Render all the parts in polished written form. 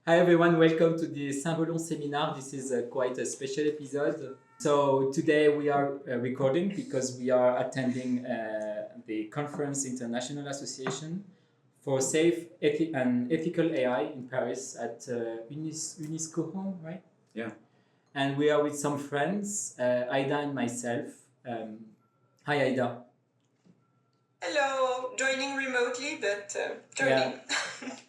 Hi everyone, welcome to the Symbolon seminar. This is quite a special episode. So today we are recording because we are attending the Conference International Association for Safe and Ethical AI in Paris at Uniscohome, right? Yeah. And we are with some friends, Aida and myself. Hi Aida. Hello, joining remotely, but joining.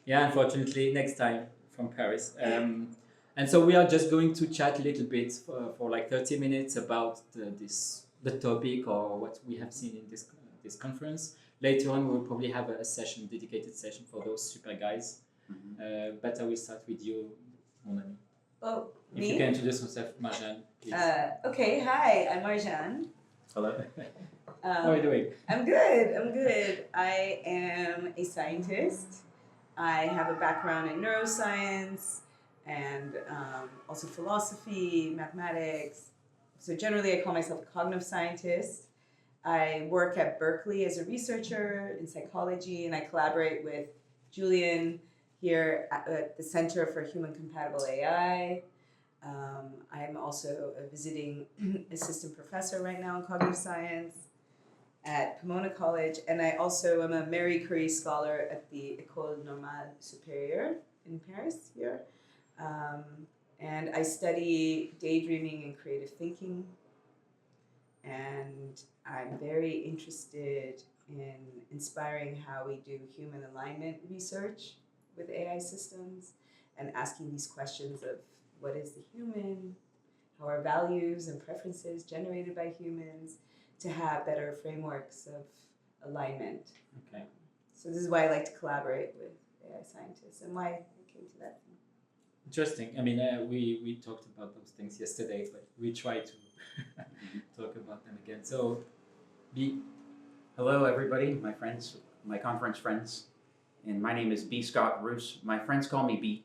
Yeah, unfortunately, next time from Paris. And so we are just going to chat a little bit for like 30 minutes about the topic or what we have seen in this conference. Later on, we will probably have a session, dedicated session for those super guys. Mm-hmm. But I will start with you, mon ami. Oh, If me? you can introduce yourself, Marjan, please. Okay, hi, I'm Marjan. Hello. How are you doing? I'm good. I am a scientist. I have a background in neuroscience and also philosophy, mathematics. So generally I call myself a cognitive scientist. I work at Berkeley as a researcher in psychology, and I collaborate with Julian here at the Center for Human Compatible AI. I'm also a visiting assistant professor right now in cognitive science at Pomona College, and I also am a Marie Curie scholar at the École Normale Supérieure in Paris here. And I study daydreaming and creative thinking, and I'm very interested in inspiring how we do human alignment research with AI systems and asking these questions of what is the human, how are values and preferences generated by humans, to have better frameworks of alignment. Okay. So this is why I like to collaborate with AI scientists and why I came to that thing. Interesting. I mean, we talked about those things yesterday, but we try to talk about them again. So, B. Hello, everybody, my friends, my conference friends. And my name is B.Scott Rousse. My friends call me B.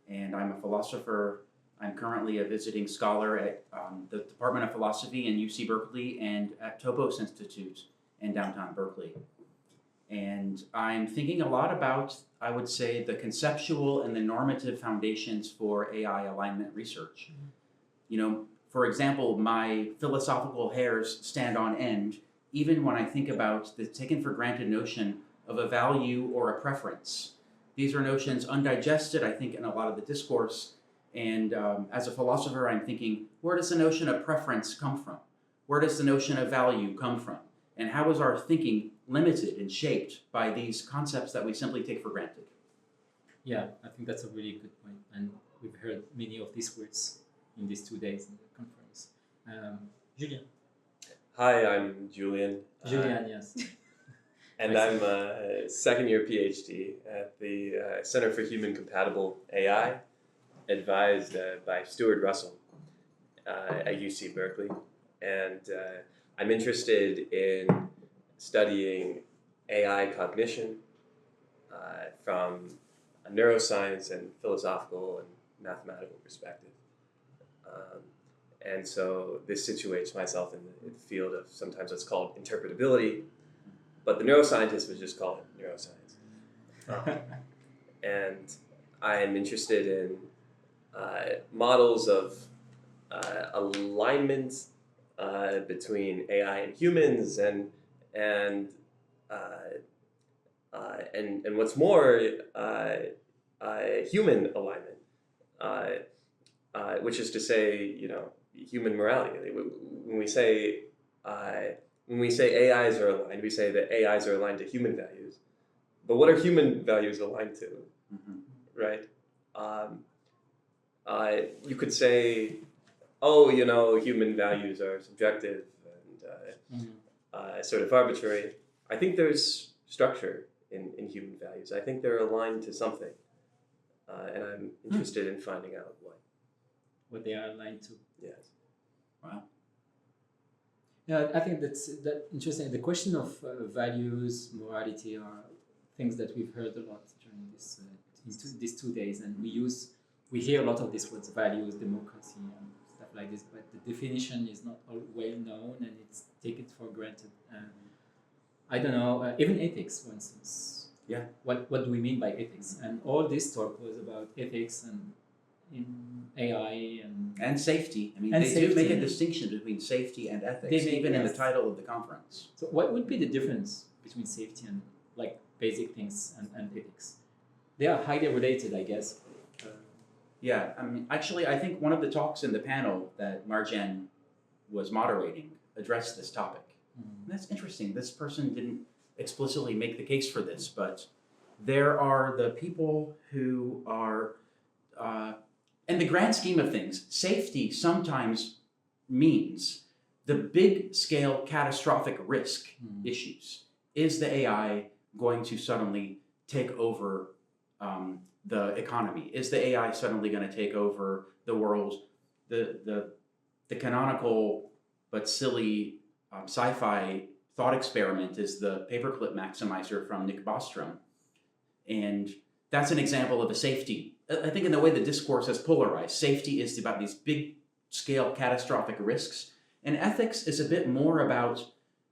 And I'm a philosopher. I'm currently a visiting scholar at the Department of Philosophy in UC Berkeley and at Topos Institute in downtown Berkeley. And I'm thinking a lot about, I would say, the conceptual and the normative foundations for AI alignment research. Mm-hmm. You know, for example, my philosophical hairs stand on end even when I think about the taken for granted notion of a value or a preference. These are notions undigested, I think, in a lot of the discourse. And as a philosopher, I'm thinking, where does the notion of preference come from? Where does the notion of value come from? And how is our thinking limited and shaped by these concepts that we simply take for granted? Yeah, I think that's a really good point. And we've heard many of these words in these 2 days in the conference. Julian. Hi, I'm Julian. Julian, yes. And I'm a second year PhD at the Center for Human Compatible AI, advised by Stuart Russell at UC Berkeley. And I'm interested in studying AI cognition from a neuroscience and philosophical and mathematical perspective. And so this situates myself in the field of sometimes what's called interpretability, but the neuroscientists would just call it neuroscience. And I'm interested in models of alignment between AI and humans, and what's more, human alignment, which is to say, you know, human morality. When we say AIs are aligned, we say that AIs are aligned to human values. But what are human values aligned to, right? You could say, oh, you know, human values are subjective and sort of arbitrary. I think there's structure in human values. I think they're aligned to something. And I'm interested in finding out what they are aligned to. Yes. Wow. Yeah, I think that's interesting. The question of values, morality are things that we've heard a lot during these 2 days, and we hear a lot of these words: values, democracy, and stuff like this. But the definition is not all well known, and it's taken for granted. I don't know. Even ethics, for instance. Yeah. What do we mean by ethics? And all this talk was about ethics and in AI and safety. I mean, And they do make a distinction between safety and ethics, They make- even in the yes. title of the conference. So what would be the difference between safety and like basic things and ethics? They are highly related, I guess. Yeah, I mean, actually, I think one of the talks in the panel that Marjan was moderating addressed this topic. And that's interesting. This person didn't explicitly make the case for this, but there are the people who are, in the grand scheme of things, safety sometimes means the big scale catastrophic risk issues. Is the AI going to suddenly take over the economy? Is the AI suddenly going to take over the world? The canonical but silly sci-fi thought experiment is the paperclip maximizer from Nick Bostrom. And that's an example of a safety. I think in the way the discourse has polarized, safety is about these big scale catastrophic risks. And ethics is a bit more about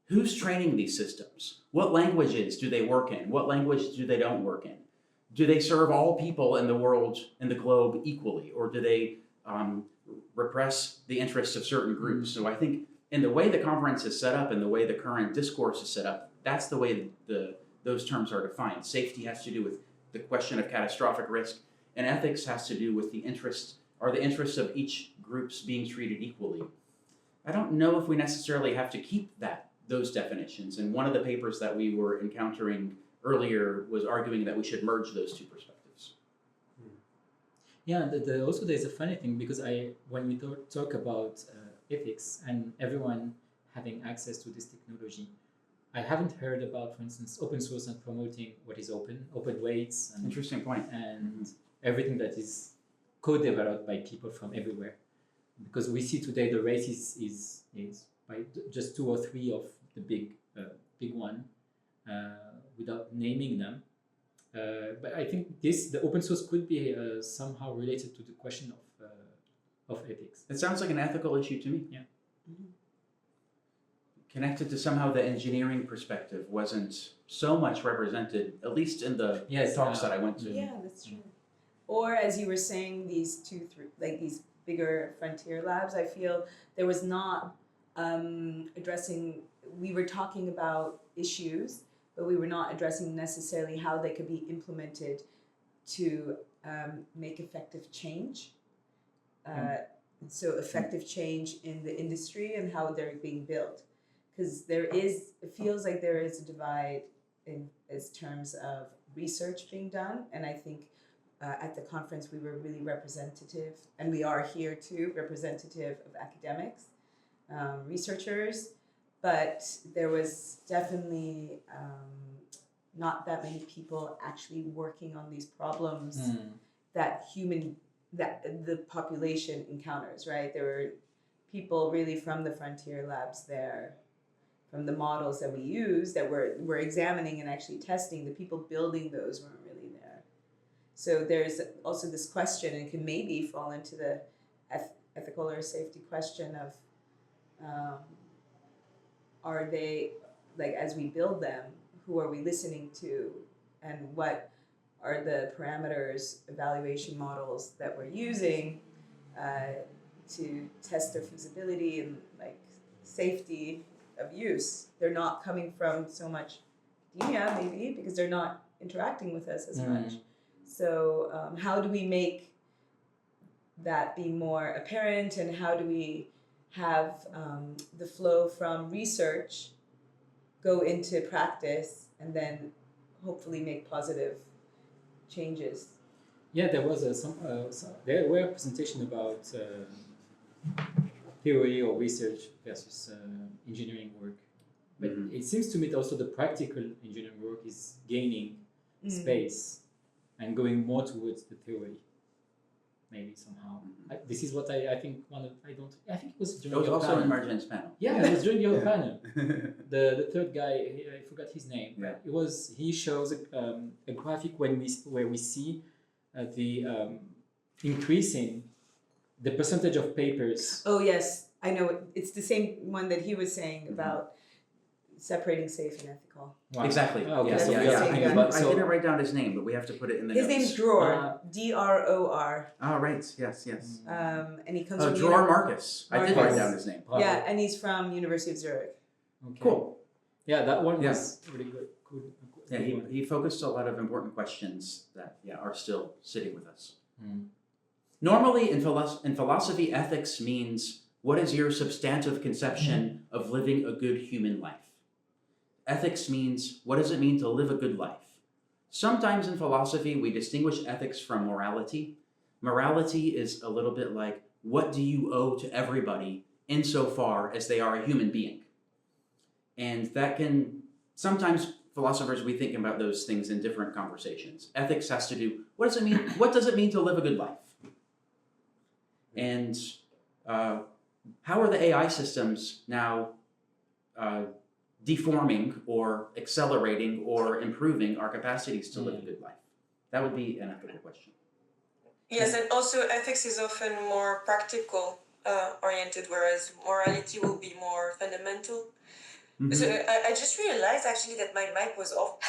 who's training these systems? What languages do they work in? What languages do they don't work in? Do they serve all people in the world, in the globe equally? Or do they repress the interests of certain groups? So I think in the way the conference is set up and the way the current discourse is set up, that's the way those terms are defined. Safety has to do with the question of catastrophic risk, and ethics has to do with the interests of each group's being treated equally. I don't know if we necessarily have to keep those definitions, and one of the papers that we were encountering earlier was arguing that we should merge those two perspectives. Yeah, also there's a funny thing because when we talk about ethics and everyone having access to this technology, I haven't heard about, for instance, open source and promoting what is open weights and Interesting point. and everything that is co-developed by people from everywhere. Because we see today the race is by just 2 or 3 of the big one, without naming them. But I think the open source could be somehow related to the question of ethics. It sounds like an ethical issue to me. Yeah. Connected to somehow the engineering perspective wasn't so much represented, at least in the talks that I went to. Yeah, that's true. Or as you were saying, these these bigger frontier labs, I feel there was not addressing. We were talking about issues, but we were not addressing necessarily how they could be implemented to make effective change. So effective change in the industry and how they're being built. Because it feels like there is a divide in terms of research being done. And I think at the conference we were really representative, and we are here too, representative of academics, researchers, but there was definitely not that many people actually working on these problems that the population encounters, right? There were people really from the frontier labs there, from the models that we use that we're examining and actually testing. The people building those weren't really there. So there's also this question, and can maybe fall into the ethical or safety question of, are they, like, as we build them, who are we listening to, and what are the parameters, evaluation models that we're using to test their feasibility and like safety of use. They're not coming from so much academia, maybe, because they're not interacting with us as much. So how do we make that be more apparent, and how do we have the flow from research go into practice and then hopefully make positive changes? Yeah, there was there were a presentation about theory or research versus engineering work. But it seems to me that also the practical engineering work is gaining space and going more towards the theory, maybe somehow. This is what I think I think it was during It was your also panel. in Marjan's panel. Yeah, it was during your panel. The third guy, I forgot his name. Yeah. But he shows a graphic where we see the increasing the percentage of papers. Oh yes, I know. It's the same one that he was saying about separating safe and ethical. Wow. Exactly. Oh, okay. Yes, So yeah, we are yeah. thinking I, about I didn't write down his name, but we have to put it in the His notes. name's Dror, Dror. Oh, right. Yes, yes. And he comes Oh, from Dror Marcus. I did write Marcus. down his name. Yeah, and he's from University of Zurich. Okay. Cool. Yeah, that one Yeah. was really good. Good. Yeah, he focused a lot of important questions that are still sitting with us. Mm. Normally, in philosophy, ethics means what is your substantive conception of living a good human life? Ethics means what does it mean to live a good life? Sometimes in philosophy, we distinguish ethics from morality. Morality is a little bit like what do you owe to everybody insofar as they are a human being? And that can sometimes philosophers, we think about those things in different conversations. Ethics has to do, what does it mean to live a good life? And how are the AI systems now deforming or accelerating or improving our capacities to live a good life? That would be an ethical question. Yes, and also ethics is often more practical oriented, whereas morality will be more fundamental. Mm-hmm. So I just realized actually that my mic was off.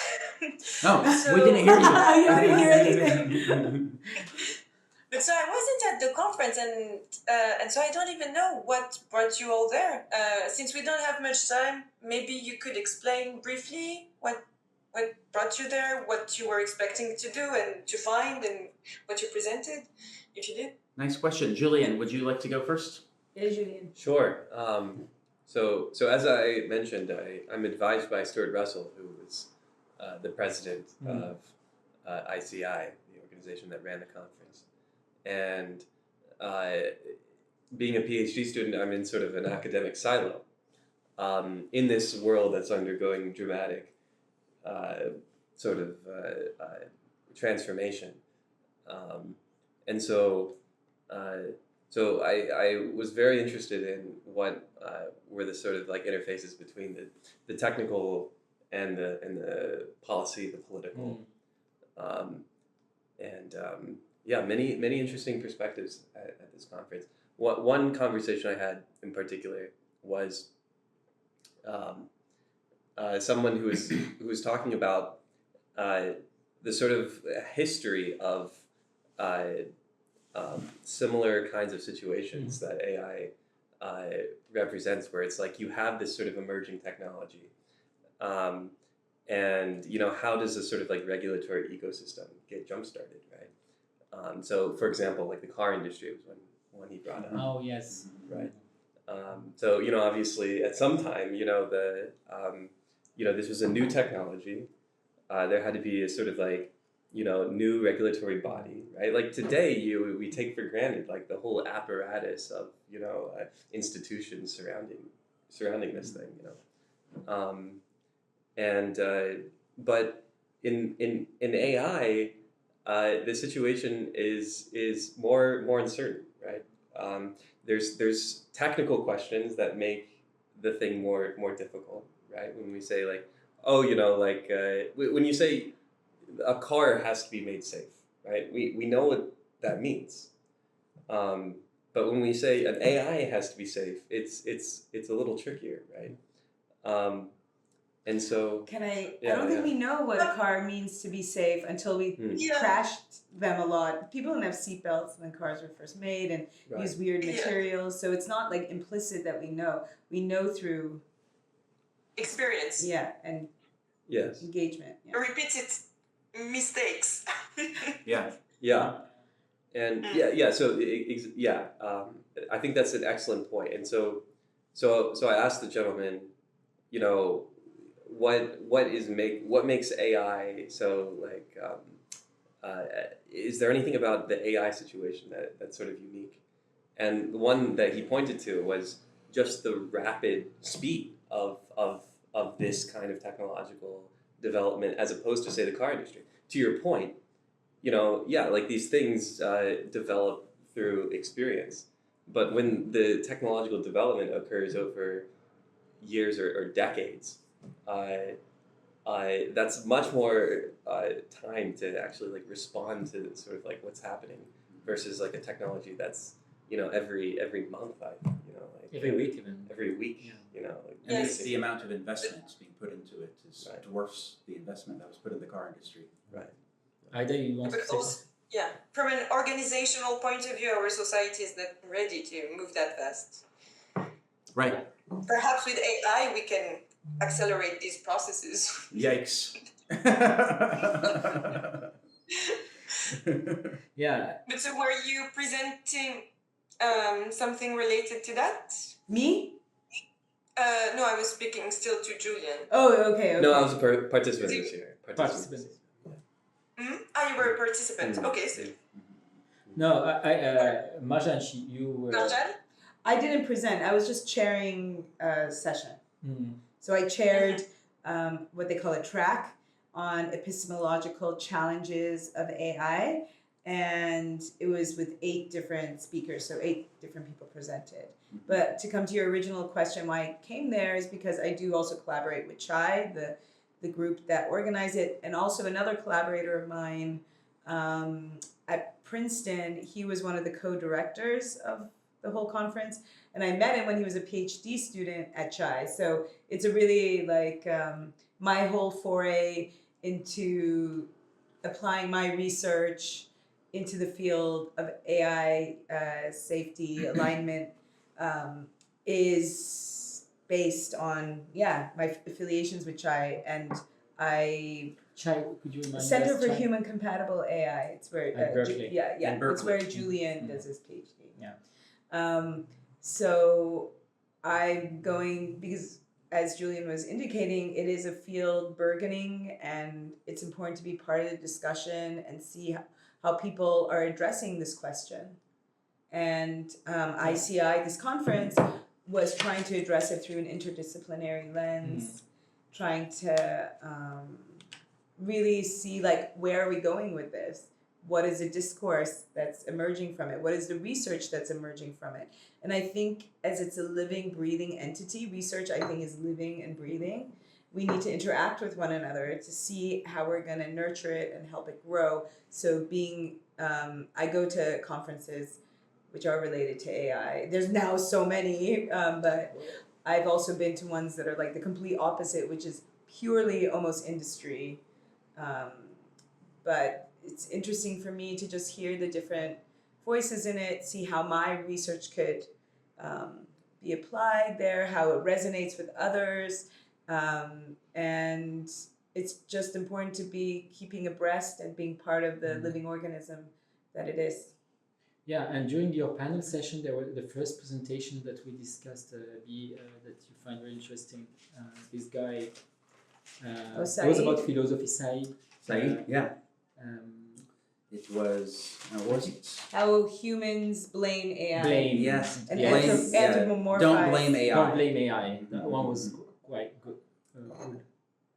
Oh, So- we didn't hear you. You didn't hear anything. But so I wasn't at the conference, and so I don't even know what brought you all there. Since we don't have much time, maybe you could explain briefly what brought you there, what you were expecting to do and to find, and what you presented, if you did. Nice question. Julian, would you like to go first? Yeah, Julian. Sure. So as I mentioned, I'm advised by Stuart Russell, who is the president of IASEAI, the organization that ran the conference. And being a PhD student, I'm in sort of an academic silo in this world that's undergoing dramatic transformation. And so I was very interested in what were the sort of like interfaces between the technical and the policy, the political, many interesting perspectives at this conference. One conversation I had in particular was someone who was talking about the sort of history of similar kinds of situations that AI represents, where it's like you have this sort of emerging technology, and how does this sort of like regulatory ecosystem get jump started, right? So, for example, like the car industry was one he brought up. Oh yes. Right. So obviously, at some time, this was a new technology. There had to be a sort of like new regulatory body, right? Like today, we take for granted like the whole apparatus of institutions surrounding this thing, but in AI, the situation is more uncertain, right? There's technical questions that make the thing more difficult, right? When we say like, when you say a car has to be made safe, right? We know what that means. But when we say an AI has to be safe, it's a little trickier, right? And so I don't think we know what a car means to be safe until we crashed them a lot. People didn't have seatbelts when cars were first made and use weird materials. So it's not like implicit that we know. We know through experience. And yes, engagement. Yeah. Repeated mistakes. And so I think that's an excellent point. And so I asked the gentleman, what makes AI so like is there anything about the AI situation that's sort of unique? And the one that he pointed to was just the rapid speed of this kind of technological development as opposed to, say, the car industry. To your point, like these things develop through experience. But when the technological development occurs over years or decades, that's much more time to actually like respond to sort of like what's happening versus like a technology that's every month Every week even. Every week, And Yes. the amount of investment being put into it is Right. dwarfs the investment that was put in the car industry. Either you want to But say also, yeah, from an organizational point of view, our society is not ready to move that fast. Right. Perhaps with AI, we can accelerate these processes. Yikes. Yeah, But so, were you presenting something related to that? Me? No, I was speaking still to Julian. Oh, okay. No, I was a participant this year. participant. Ah, you were a participant. Okay, so No, Marjan, you were. Marjan? I didn't present. I was just chairing a session. Mm. So I chaired what they call a track on epistemological challenges of AI. And it was with 8 different speakers, so 8 different people presented. But to come to your original question, why I came there is because I do also collaborate with Chai, the group that organized it, and also another collaborator of mine at Princeton. He was one of the co-directors of the whole conference, and I met him when he was a PhD student at Chai. So it's a really my whole foray into applying my research into the field of AI safety alignment is based on my affiliations with Chai, and I Chai, could you remind Center us? for Chai? Human Compatible AI. It's where At Berkeley. And it's Berkeley. where Julian does his PhD. Yeah. So I'm going because, as Julian was indicating, it is a field burgeoning, and it's important to be part of the discussion and see how people are addressing this question. And IASEAI, this conference, was trying to address it through an interdisciplinary lens, trying to really see, like, where are we going with this? What is the discourse that's emerging from it? What is the research that's emerging from it? And I think as it's a living, breathing entity, research, I think, is living and breathing. We need to interact with one another to see how we're going to nurture it and help it grow. So I go to conferences which are related to AI. There's now so many, but I've also been to ones that are like the complete opposite, which is purely almost industry. But it's interesting for me to just hear the different voices in it, see how my research could be applied there, how it resonates with others. And it's just important to be keeping abreast and being part of the living organism that it is. Yeah, and during your panel session, there were the first presentation that we discussed, that you find very interesting. This guy, it was about philosophy, Said. Said, yeah. It was, what was it? How humans blame AI. Blame. Yes. And Blame, anthropomorphize. Don't blame AI. Don't blame AI. That one was quite good.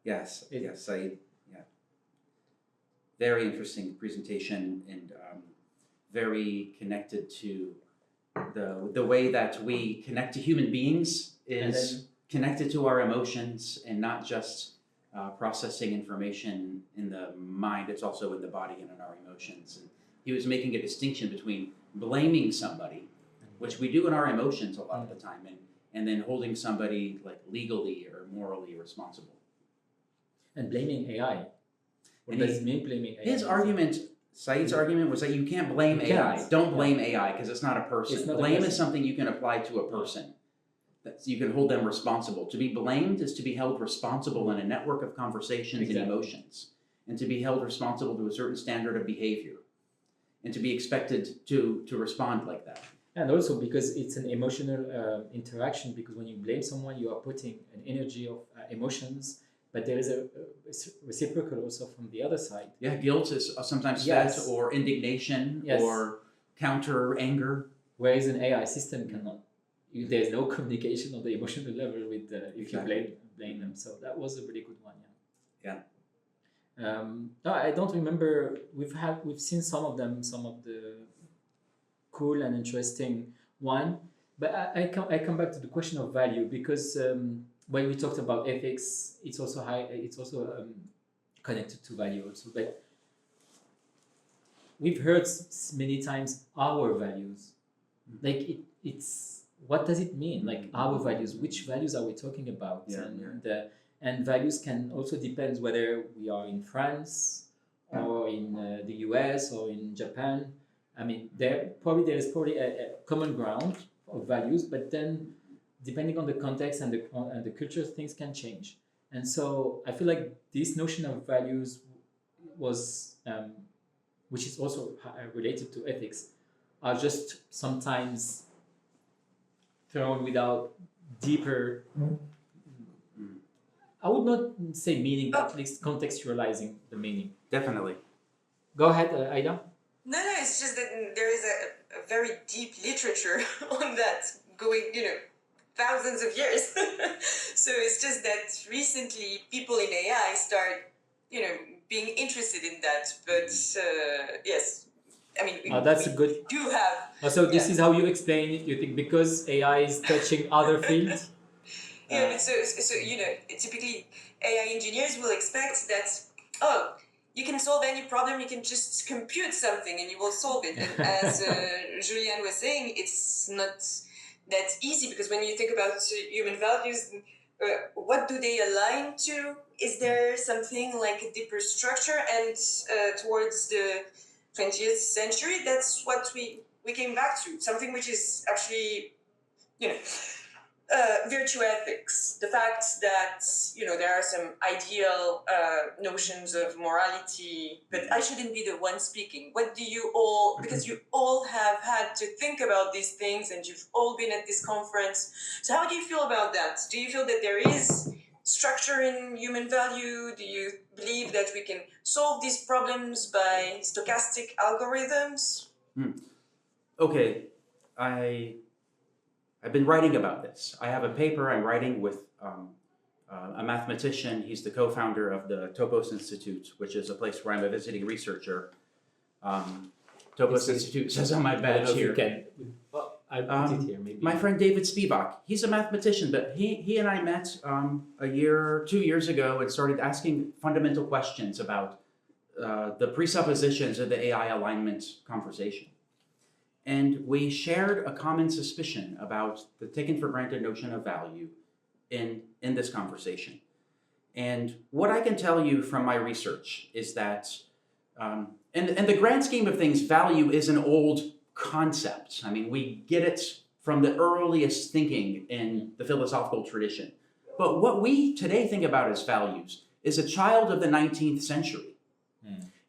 Yes, Said. Yeah. Very interesting presentation, and very connected to the way that we connect to human beings is connected to our emotions, and not just processing information in the mind. It's also in the body and in our emotions. And he was making a distinction between blaming somebody, which we do in our emotions a lot of the time, and then holding somebody like legally or morally responsible. And blaming AI. What And does it mean, blaming AI? Said's argument was that you can't blame AI. Don't blame AI because it's not a person. Blame is something you can apply to a person. You can hold them responsible. To be blamed is to be held responsible in a network of conversations and emotions, and to be held responsible to a certain standard of behavior, and to be expected to respond like that. And also because it's an emotional interaction, because when you blame someone, you are putting an energy of emotions, but there is a reciprocal also from the other side. Yeah, guilt is sometimes fed, or indignation, or counter anger. Whereas an AI system cannot. There's no communication on the emotional level with if you blame them. So that was a really good one. No, I don't remember. We've seen some of them, some of the cool and interesting one. But I come back to the question of value, because when we talked about ethics, it's also connected to value also. But we've heard many times our values, like it's what does it mean? Like our values, which values are we talking about? And values can also depend whether we are in France or in the US or in Japan. I mean, there is probably a common ground of values, but then depending on the context and the culture, things can change. And so I feel like this notion of values was, which is also related to ethics, are just sometimes thrown without deeper, I would not say meaning, but at least contextualizing the meaning. Definitely. Go ahead, Aida. No, it's just that there is a very deep literature on that going, thousands of years. So it's just that recently people in AI start, being interested in that. But yes, I mean, that's we a good. do have. So this is how you explain it. You think because AI is touching other fields. Yeah, but so typically AI engineers will expect that you can solve any problem, you can just compute something and you will solve it. And as Julian was saying, it's not that easy, because when you think about human values, what do they align to? Is there something like a deeper structure? And towards the 20th century, that's what we came back to, something which is actually, virtue ethics, the fact that there are some ideal notions of morality, but I shouldn't be the one speaking. What do you all, because you all have had to think about these things and you've all been at this conference, so how do you feel about that? Do you feel that there is structure in human value? Do you believe that we can solve these problems by stochastic algorithms? Okay, I've been writing about this. I have a paper I'm writing with a mathematician. He's the co-founder of the Topos Institute, which is a place where I'm a visiting researcher. Topos Institute says on my badge here. I'll put it here, maybe. My friend David Spivak, he's a mathematician, but he and I met 2 years ago and started asking fundamental questions about the presuppositions of the AI alignment conversation. And we shared a common suspicion about the taken for granted notion of value in this conversation. And what I can tell you from my research is that, in the grand scheme of things, value is an old concept. I mean, we get it from the earliest thinking in the philosophical tradition. But what we today think about as values is a child of the 19th century.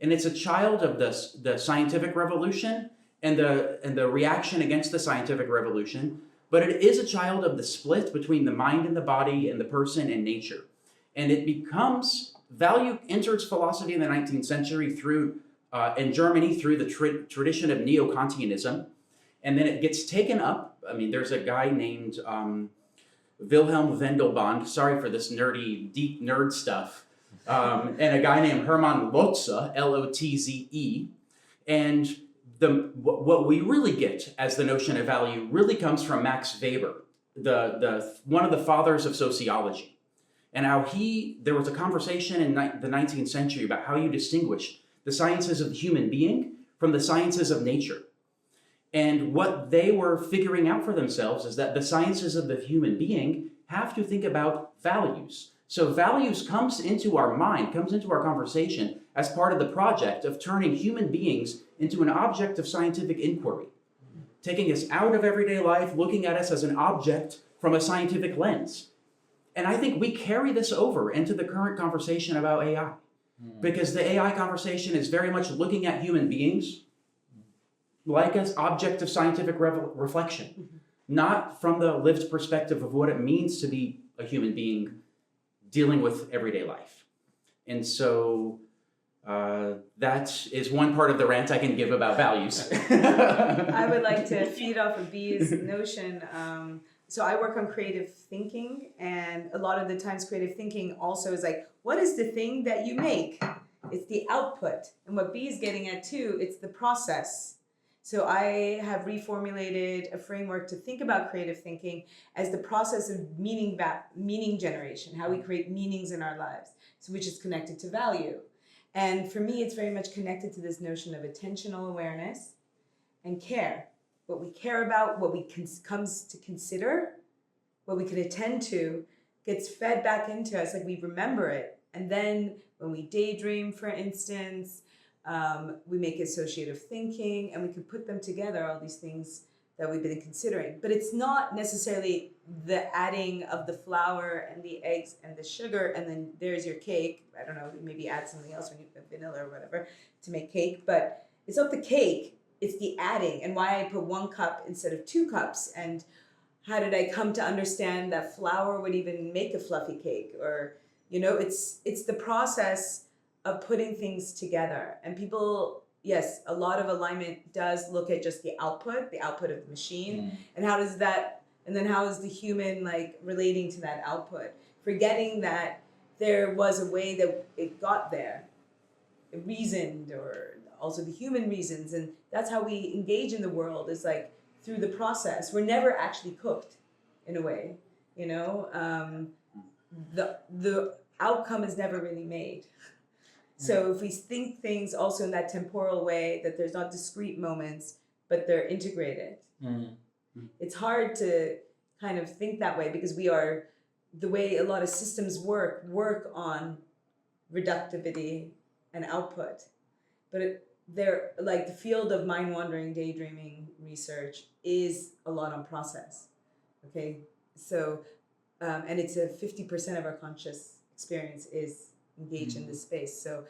And it's a child of the scientific revolution and the reaction against the scientific revolution, but it is a child of the split between the mind and the body and the person and nature. And it becomes, value enters philosophy in the 19th century through, in Germany, through the tradition of neo-Kantianism, and then it gets taken up. I mean, there's a guy named Wilhelm Wendelband, sorry for this nerdy, deep nerd stuff, and a guy named Hermann Lotze, L-O-T-Z-E, and what we really get as the notion of value really comes from Max Weber, one of the fathers of sociology, and how there was a conversation in the 19th century about how you distinguish the sciences of the human being from the sciences of nature. And what they were figuring out for themselves is that the sciences of the human being have to think about values. So values comes into our mind, comes into our conversation as part of the project of turning human beings into an object of scientific inquiry, taking us out of everyday life, looking at us as an object from a scientific lens. And I think we carry this over into the current conversation about AI, because the AI conversation is very much looking at human beings like an object of scientific reflection, not from the lived perspective of what it means to be a human being dealing with everyday life. And so that is one part of the rant I can give about values. I would like to feed off of B's notion. So I work on creative thinking, and a lot of the times creative thinking also is like, what is the thing that you make? It's the output. And what B is getting at too, it's the process. So I have reformulated a framework to think about creative thinking as the process of meaning generation, how we create meanings in our lives, so which is connected to value. And for me, it's very much connected to this notion of attentional awareness and care. what we care about, what we comes to consider, what we can attend to, gets fed back into us, like we remember it. And then when we daydream, for instance, we make associative thinking, and we can put them together, all these things that we've been considering. But it's not necessarily the adding of the flour and the eggs and the sugar, and then there's your cake. I don't know, maybe add something else, when you put vanilla or whatever to make cake. But it's not the cake, it's the adding, and why I put 1 cup instead of 2 cups. And how did I come to understand that flour would even make a fluffy cake? Or, it's the process of putting things together. And people, yes, a lot of alignment does look at just the output of the machine, and how is the human like relating to that output, forgetting that there was a way that it got there, it reasoned, or also the human reasons, and that's how we engage in the world, is like through the process. We're never actually cooked, in a way, the outcome is never really made. So if we think things also in that temporal way, that there's not discrete moments, but they're integrated. It's hard to kind of think that way, because we are, the way a lot of systems work on reductivity and output. But they're like, the field of mind-wandering, daydreaming research is a lot on process. Okay, so, and it's 50% of our conscious experience is engaged in this space. So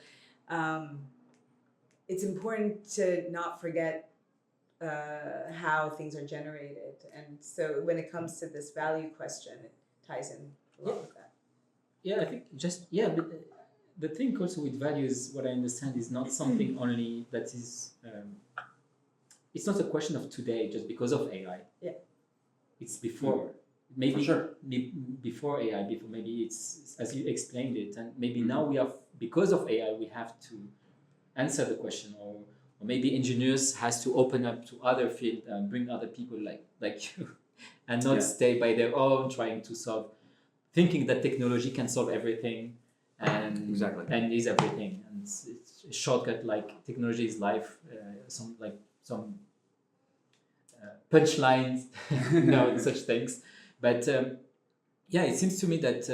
it's important to not forget how things are generated. And so when it comes to this value question, it ties in a lot with that. Yeah, I think but the thing also with values, what I understand, is not something only that is, it's not a question of today just because of AI. Yeah. It's before. Maybe For sure. Before AI, maybe it's as you explained it, and maybe now we have, because of AI, we have to answer the question, or maybe engineers has to open up to other field and bring other people like you, and not stay by their own trying to solve, thinking that technology can solve everything, and and is everything, and it's a shortcut, like technology is life, some punchlines, no such things. But it seems to me that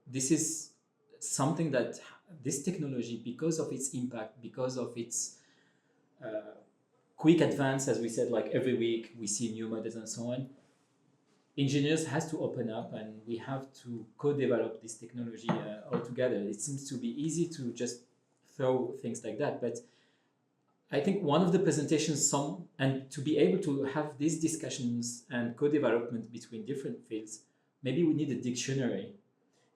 this is something that this technology, because of its impact, because of its quick advance, as we said, like every week we see new models and so on, engineers has to open up, and we have to co-develop this technology all together. It seems to be easy to just throw things like that, but I think one of the presentations, and to be able to have these discussions and co-development between different fields, maybe we need a dictionary.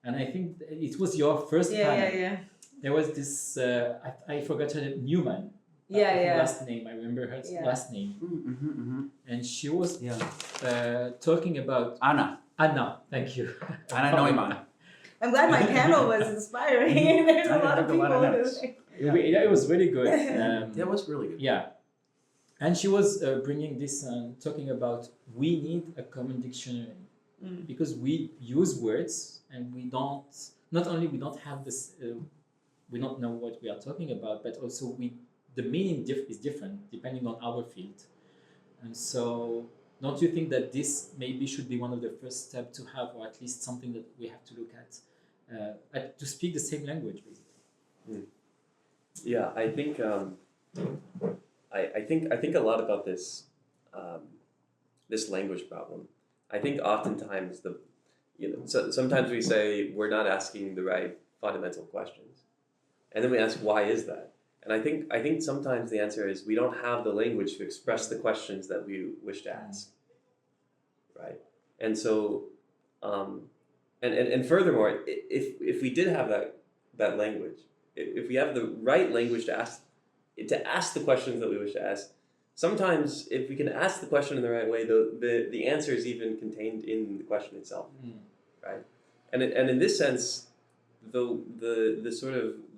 And I think it was your first panel. Yeah. There was this, I forgot her name, Newman. Last name, I remember her last name. And she was talking about... Anna, thank you. Anna Neumann. I'm glad my panel was inspiring. There's a lot of people who... It was really good. That was really good. Yeah. And she was bringing this and talking about, we need a common dictionary, because we use words, and we don't have this, we don't know what we are talking about, but also the meaning is different depending on our field. And so don't you think that this maybe should be one of the first steps to have, or at least something that we have to look at to speak the same language, basically? Yeah, I think I think a lot about this this language problem. I think oftentimes sometimes we say we're not asking the right fundamental questions, and then we ask, why is that? And I think sometimes the answer is we don't have the language to express the questions that we wish to ask, right? And so and furthermore, if we did have that language, if we have the right language to ask the questions that we wish to ask, sometimes if we can ask the question in the right way, the answer is even contained in the question itself, right? And in this sense, the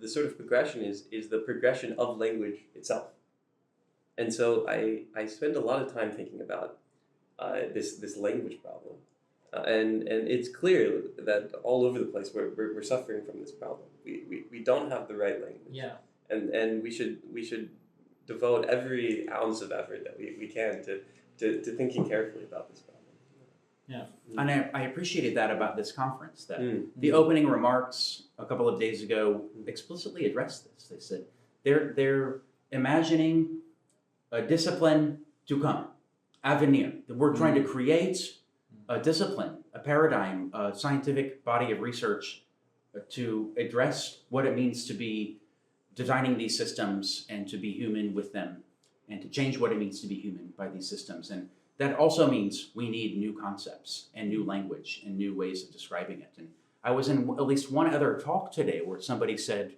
sort of progression is the progression of language itself. And so I spend a lot of time thinking about this language problem. And it's clear that all over the place we're suffering from this problem. We don't have the right language. Yeah. And we should devote every ounce of effort that we can to thinking carefully about this problem. And I appreciated that about this conference, that Mm. the opening remarks a couple of days ago explicitly addressed this. They said they're imagining a discipline to come, avenir. We're trying to create a discipline, a paradigm, a scientific body of research to address what it means to be designing these systems and to be human with them, and to change what it means to be human by these systems. And that also means we need new concepts and new language and new ways of describing it. And I was in at least one other talk today where somebody said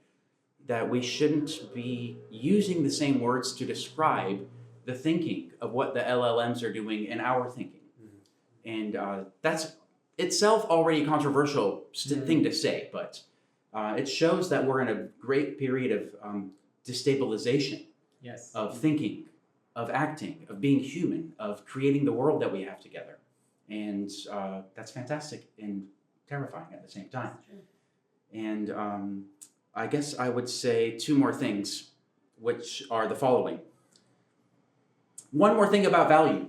that we shouldn't be using the same words to describe the thinking of what the LLMs are doing in our thinking. And that's itself already a controversial thing to say, but it shows that we're in a great period of destabilization Yes. of thinking, of acting, of being human, of creating the world that we have together. And that's fantastic and terrifying at the same time. And I guess I would say two more things, which are the following. One more thing about value.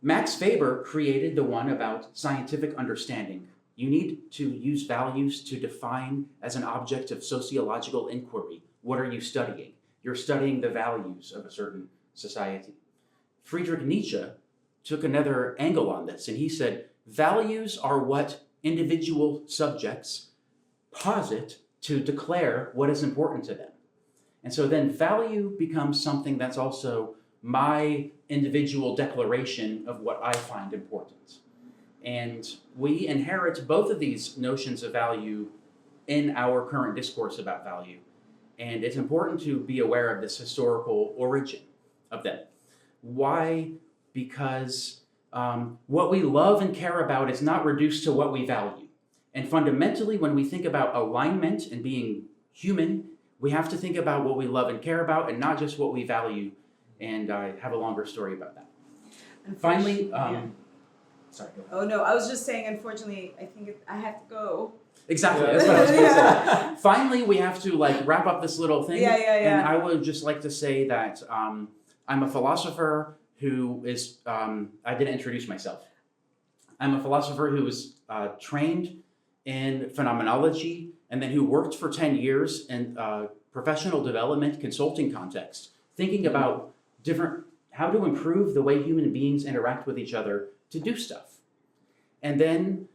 Max Weber created the one about scientific understanding. You need to use values to define as an object of sociological inquiry. What are you studying? You're studying the values of a certain society. Friedrich Nietzsche took another angle on this, and he said, values are what individual subjects posit to declare what is important to them. And so then value becomes something that's also my individual declaration of what I find important. And we inherit both of these notions of value in our current discourse about value. And it's important to be aware of this historical origin of them. Why? Because what we love and care about is not reduced to what we value. And fundamentally, when we think about alignment and being human, we have to think about what we love and care about and not just what we value. And I have a longer story about that. And Finally, yeah. Sorry, go ahead. Oh no, I was just saying, unfortunately, I think I have to go. Exactly, Yeah. that's what I was going to Yeah. say. Finally, we have to wrap up this little thing. Yeah. And I would just like to say that I'm a philosopher who is, I didn't introduce myself. I'm a philosopher who was trained in phenomenology and then who worked for 10 years in professional development consulting context, thinking about how to improve the way human beings interact with each other to do stuff. And then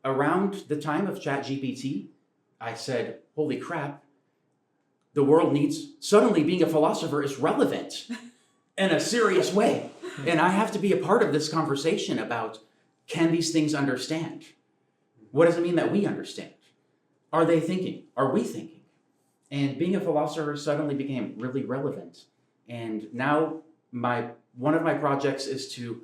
around the time of ChatGPT, I said, holy crap, the world suddenly being a philosopher is relevant in a serious way. And I have to be a part of this conversation about, can these things understand? What does it mean that we understand? Are they thinking? Are we thinking? And being a philosopher suddenly became really relevant. And now one of my projects is to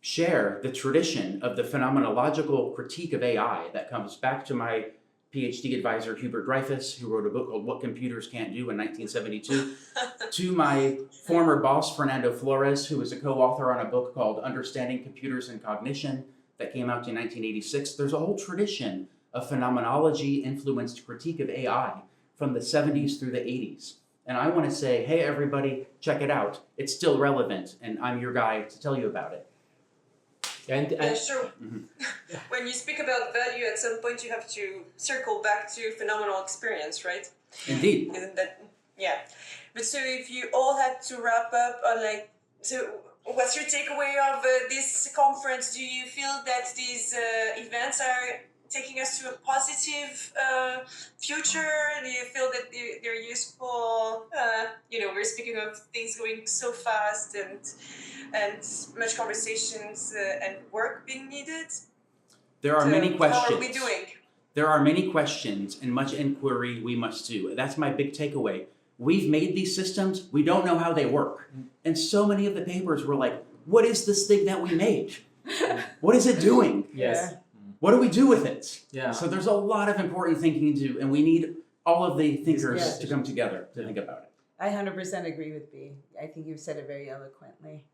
share the tradition of the phenomenological critique of AI that comes back to my PhD advisor, Hubert Dreyfus, who wrote a book called What Computers Can't Do in 1972, to my former boss, Fernando Flores, who was a co-author on a book called Understanding Computers and Cognition that came out in 1986. There's a whole tradition of phenomenology-influenced critique of AI from the 70s through the 80s. And I want to say, hey, everybody, check it out. It's still relevant, and I'm your guy to tell you about it. Yeah, sure. When you speak about value, at some point you have to circle back to phenomenal experience, right? Indeed. Isn't that, yeah. But so if you all had to wrap up on so what's your takeaway of this conference? Do you feel that these events are taking us to a positive future? Do you feel that they're useful? We're speaking of things going so fast and much conversations and work being needed. There are many questions. How are we doing? There are many questions and much inquiry we must do. That's my big takeaway. We've made these systems, we don't know how they work. And so many of the papers were like, what is this thing that we made? What is it doing? Yes. What do we do with it? Yeah. So there's a lot of important thinking to do, and we need all of the thinkers to come together to think about it. I 100% agree with B. I think you've said it very eloquently.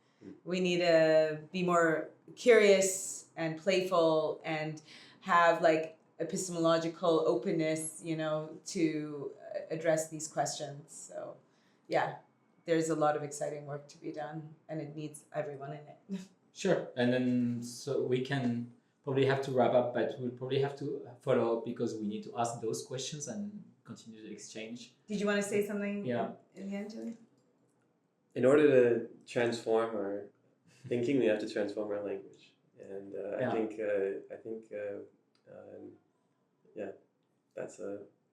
We need to be more curious and playful and have epistemological openness, to address these questions. So, yeah, there's a lot of exciting work to be done, and it needs everyone in it. Sure. And then so we can probably have to wrap up, but we'll probably have to follow up because we need to ask those questions and continue the exchange. Did you want to say something Yeah. in the end, Julian? In order to transform our thinking, we have to transform our language, and Yeah. I think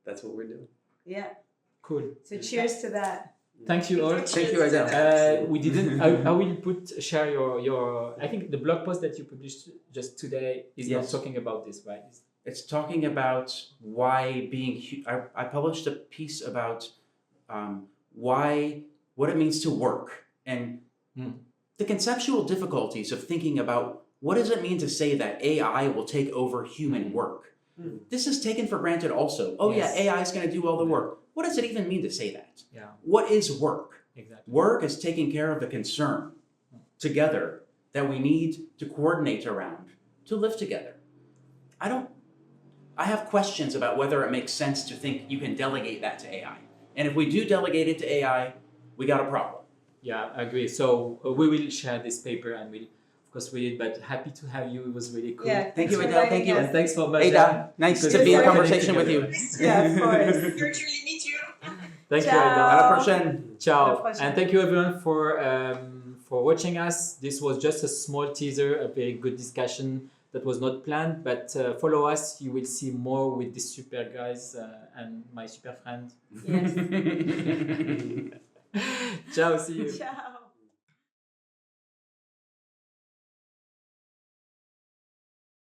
that's what we're doing. Yeah. Cool. So cheers to that. Thank you all. Thank you, Adele. We didn't. I will share your. I think the blog post that you published just today is not Yes. talking about this, right? It's talking about why I published a piece about what it means to work and the conceptual difficulties of thinking about what does it mean to say that AI will take over human work. This is taken for granted also. Oh Yes. yeah, AI is going to do all the work. What does it even mean to say that? Yeah. What is work? Exactly. Work is taking care of the concern together that we need to coordinate around to live together. I have questions about whether it makes sense to think you can delegate that to AI. And if we do delegate it to AI, we got a problem. Yeah, I agree. So we will share this paper and we'll of course read it. But happy to have you. It was really cool. Yeah. Thank you, for Adele. Thank inviting you. us. And thanks for Marjan. Ada, nice Because to be we in are conversation with you. together. Yeah, of course. Virtually meet you. Thank you, Ciao. Ada. À la prochaine. À la Ciao. prochaine. And thank you everyone for watching us. This was just a small teaser, a very good discussion that was not planned, but follow us. You will see more with these super guys and my super friend. Yes. Ciao, see you. Ciao.